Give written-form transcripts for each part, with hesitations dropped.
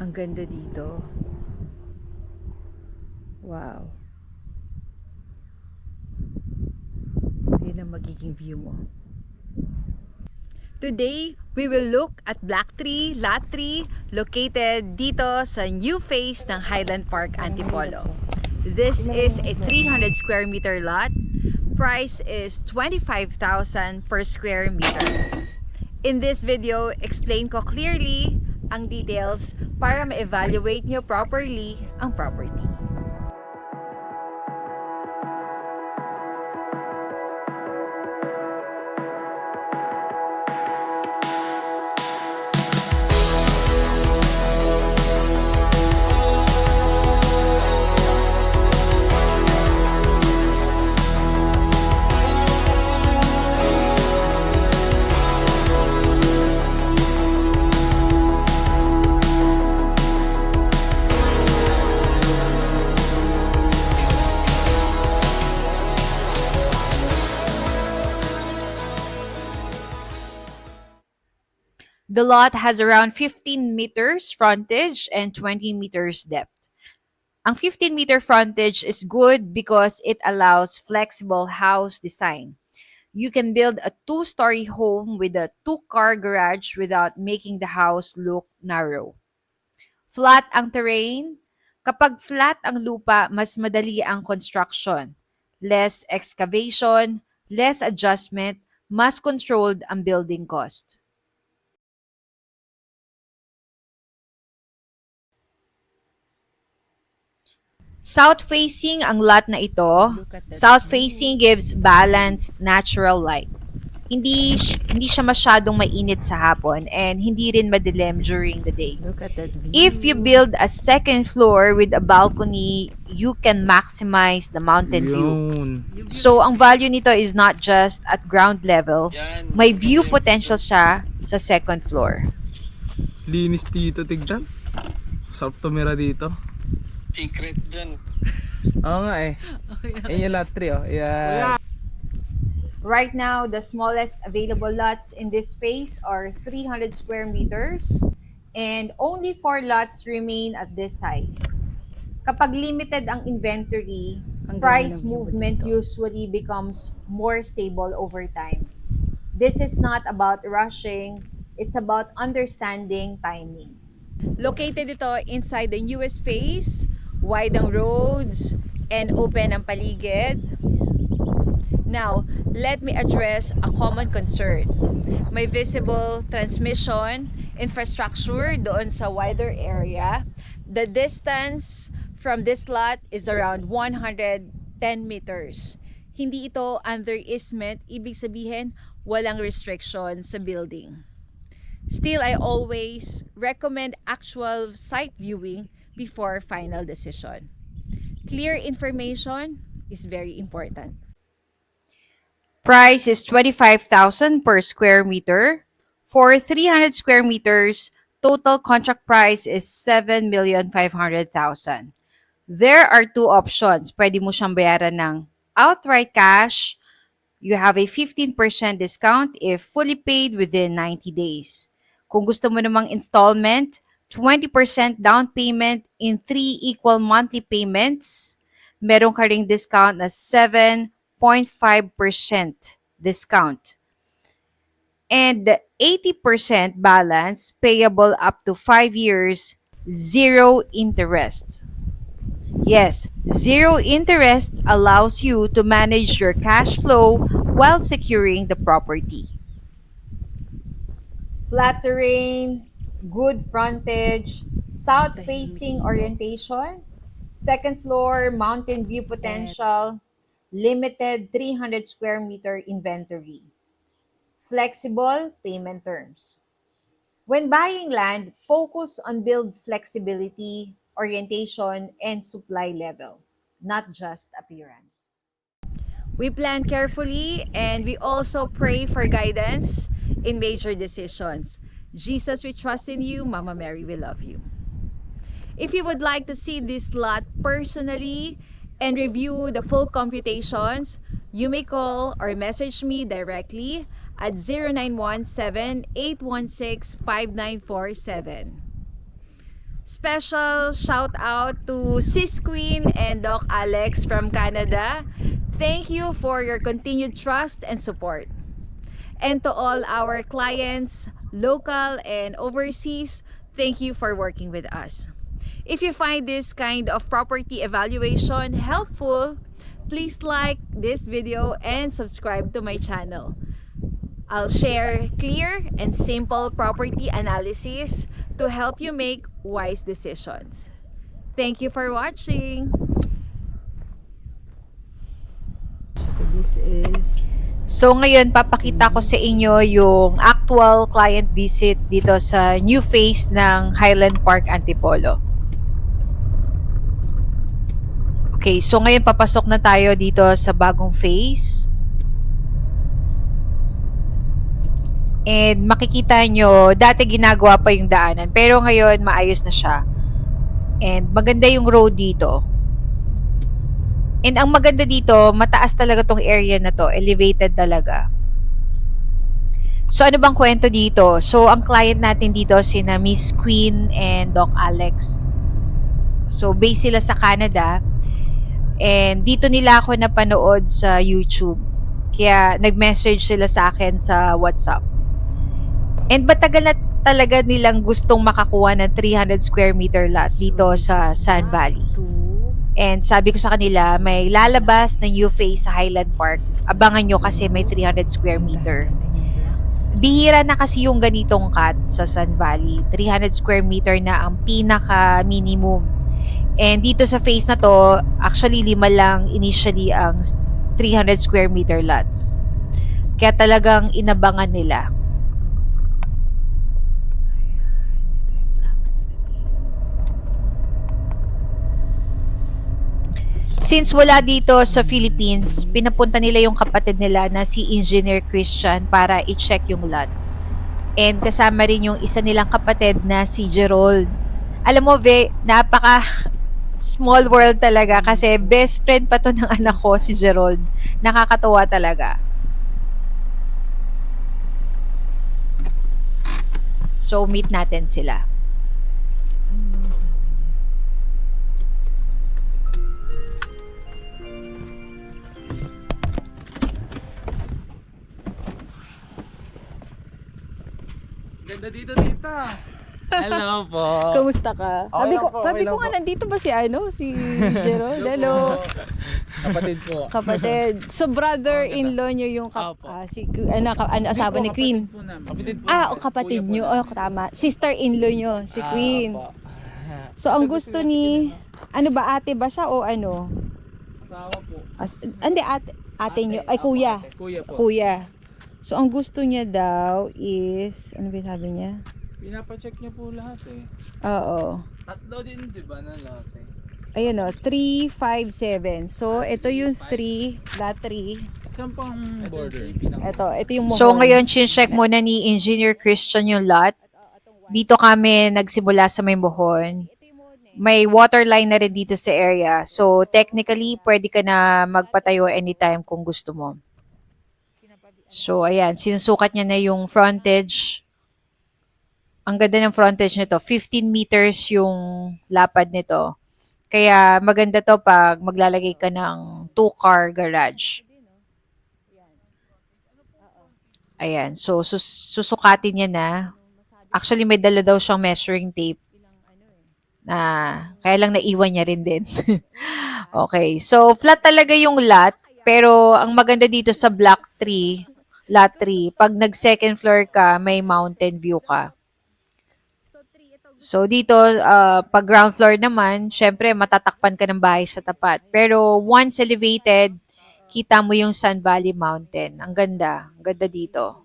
Ang ganda dito. Wow. Yun ang magiging view mo. Today, we will look at Black Tree, Lot 3, located dito sa new phase ng Highland Park, Antipolo. This is a 300 square meter lot. Price is 25,000 per square meter. In this video, explain ko clearly ang details para ma-evaluate nyo properly ang property. The lot has around 15 meters frontage and 20 meters depth. Ang 15-meter frontage is good because it allows flexible house design. You can build a 2-story home with a 2-car garage without making the house look narrow. Flat ang terrain. Kapag flat ang lupa, mas madali ang construction. Less excavation, less adjustment, mas controlled ang building cost. South-facing ang lot na ito. South-facing gives balanced natural light. Hindi siya masyadong mainit sa hapon and hindi rin madilim during the day. Look at that view. If you build a second floor with a balcony, you can maximize the mountain view. So, ang value nito is not just at ground level. May view potential siya sa second floor. Linis dito, tignan. Sarap tumira dito. Secret dyan. Oo nga eh. Ayan yung lot 3 oh. Ayan. Right now, the smallest available lots in this phase are 300 square meters and only 4 lots remain at this size. Kapag limited ang inventory, price movement usually becomes more stable over time. This is not about rushing, it's about understanding timing. Located ito inside the newest phase, wide ang roads, and open ang paligid. Now, let me address a common concern. May visible transmission infrastructure doon sa wider area. The distance from this lot is around 110 meters. Hindi ito under easement, ibig sabihin walang restriction sa building. Still, I always recommend actual site viewing before final decision. Clear information is very important. Price is 25,000 per square meter. For 300 square meters, total contract price is 7,500,000. There are 2 options. Pwede mo siyang bayaran ng outright cash. You have a 15% discount if fully paid within 90 days. Kung gusto mo namang installment, 20% down payment in 3 equal monthly payments. Meron ka ring discount na 7.5% discount. And 80% balance payable up to 5 years, 0 interest. Yes, 0 interest allows you to manage your cash flow while securing the property. Flat terrain, good frontage, south-facing orientation, second floor, mountain view potential, limited 300 square meter inventory, flexible payment terms. When buying land, focus on build flexibility, orientation, and supply level, not just appearance. We plan carefully and we also pray for guidance in major decisions. Jesus, we trust in you. Mama Mary, we love you. If you would like to see this lot personally and review the full computations, you may call or message me directly at 0917-816-5947. Special shout out to Sis Queen and Doc Alex from Canada. Thank you for your continued trust and support. And to all our clients, local and overseas, thank you for working with us. If you find this kind of property evaluation helpful, please like this video and subscribe to my channel. I'll share clear and simple property analysis to help you make wise decisions. Thank you for watching. This is... So ngayon, papakita ko sa inyo yung actual client visit dito sa new phase ng Highland Park Antipolo. Okay, so ngayon papasok na tayo dito sa bagong phase. And makikita nyo, dati ginagawa pa yung daanan, pero ngayon maayos na siya. And maganda yung road dito. And ang maganda dito, mataas talaga tong area na to, elevated talaga. So ano bang kwento dito? So ang client natin dito sina Miss Queen and Doc Alex. So based sila sa Canada. And dito nila ako napanood sa YouTube. Kaya nag-message sila sa akin sa WhatsApp. And matagal na talaga nilang gustong makakuha ng 300 square meter lot dito sa Sun Valley. And sabi ko sa kanila, may lalabas na new phase sa Highland Park. Abangan nyo kasi may 300 square meter. Bihira na kasi yung ganitong cut sa Sun Valley. 300 square meter na ang pinaka minimum. And dito sa phase na to, actually 5 lang initially ang 300 square meter lots. Kaya talagang inabangan nila. Since wala dito sa Philippines, pinapunta nila yung kapatid nila na si Engineer Christian para i-check yung lot. And kasama rin yung isa nilang kapatid na si Gerald. Alam mo, napaka small world talaga kasi best friend pa to ng anak ko, si Gerald. Nakakatuwa talaga. So, meet natin sila. Ganda dito, tita. Hello po. Kamusta ka? Okay lang po, Sabi okay ko lang nga po. nandito ba si Gerald? Hello. Kapatid po. Kapatid. So brother-in-law nyo yung Opo. asawa ni Queen. Kapatid po. Kapatid nyo. Oh, tama. Sister-in-law nyo, si Queen. So ang gusto ni ano ba, ate ba siya o ano? Asawa po. Hindi, ate nyo. Ay, kuya. Kuya po. Kuya. So ang gusto niya daw is, ano ba sabi niya? Pinapacheck niya po lahat eh. Oo. Tatlo din, di ba, na lahat eh. Ayan o, 357. So, ito yung 3, lot 3. Saan pang border? Ito yung mohon. So ngayon, check muna ni Engineer Christian yung lot. Dito kami nagsimula sa may mohon. May water line na rin dito sa area. So technically, pwede ka na magpatayo anytime kung gusto mo. So ayan, sinusukat niya na yung frontage. Ang ganda ng frontage nito. 15 meters yung lapad nito. Kaya maganda to pag maglalagay ka ng 2-car garage. Ayan. So, susukatin niya na. Actually, may dala daw siyang measuring tape. Kaya lang naiwan niya rin din. Okay. So, flat talaga yung lot. Pero, ang maganda dito sa Block 3, Lot 3, pag nag-second floor ka, may mountain view ka. So, dito, pag ground floor naman, syempre, matatakpan ka ng bahay sa tapat. Pero, once elevated, kita mo yung Sun Valley Mountain. Ang ganda. Ang ganda dito.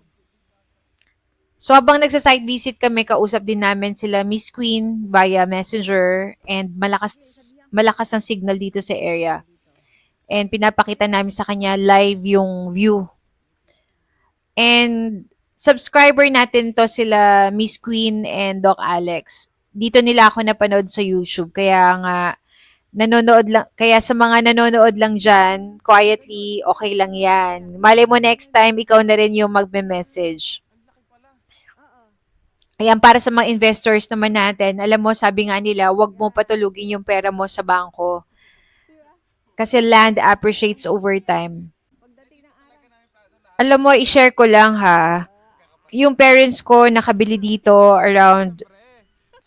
So, habang nagsa-site visit kami, kausap din namin sila Miss Queen via Messenger and malakas ang signal dito sa area. And pinapakita namin sa kanya live yung view. And subscriber natin to sila Miss Queen and Doc Alex. Dito nila ako napanood sa YouTube. Kaya nga, kaya sa mga nanonood lang dyan, quietly, okay lang yan. Malay mo next time, ikaw na rin yung magme-message. Ayan, para sa mga investors naman natin, alam mo, sabi nga nila, wag mo patulugin yung pera mo sa bangko. Kasi land appreciates over time. Alam mo, i-share ko lang ha. Yung parents ko nakabili dito around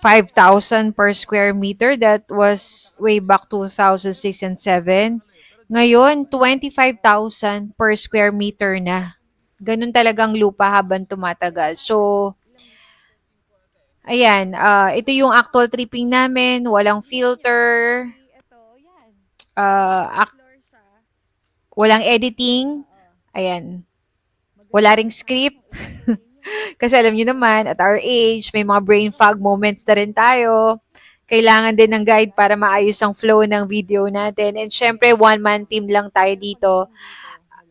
5,000 per square meter. That was way back 2006 and 7. Ngayon, 25,000 per square meter na. Ganun talagang lupa habang tumatagal. So, ayan, ito yung actual tripping namin. Walang filter. Uh, walang editing. Ayan. Wala ring script. Kasi alam niyo naman, at our age, may mga brain fog moments na rin tayo. Kailangan din ng guide para maayos ang flow ng video natin. And syempre, one-man team lang tayo dito.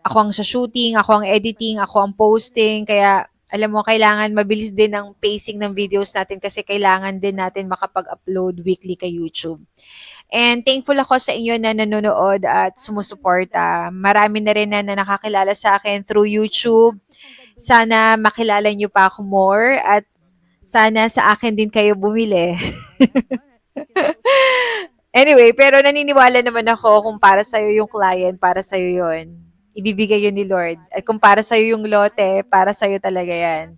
Ako ang sa shooting, ako ang editing, ako ang posting. Kaya, alam mo, kailangan mabilis din ang pacing ng videos natin kasi kailangan din natin makapag-upload weekly kay YouTube. And thankful ako sa inyo na nanonood at sumusuporta. Marami na rin na nakakilala sa akin through YouTube. Sana makilala niyo pa ako more at sana sa akin din kayo bumili. Anyway, pero naniniwala naman ako kung para sa'yo yung client, para sa'yo yun. Ibibigay yun ni Lord. At kung para sa'yo yung lote, para sa'yo talaga yan.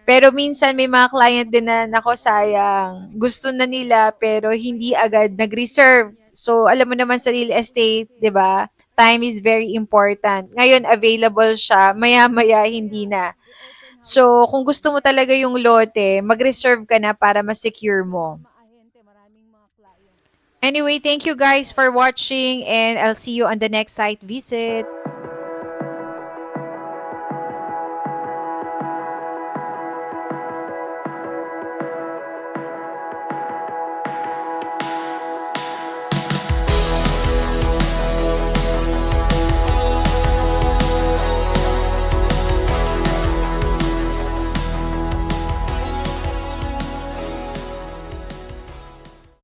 Pero minsan may mga client din na nako sayang. Gusto na nila pero hindi agad nag-reserve. So alam mo naman sa real estate, 'di ba? Time is very important. Ngayon available siya, maya-maya hindi na. So kung gusto mo talaga yung lote, mag-reserve ka na para ma-secure mo. Anyway, thank you guys for watching and I'll see you on the next site visit.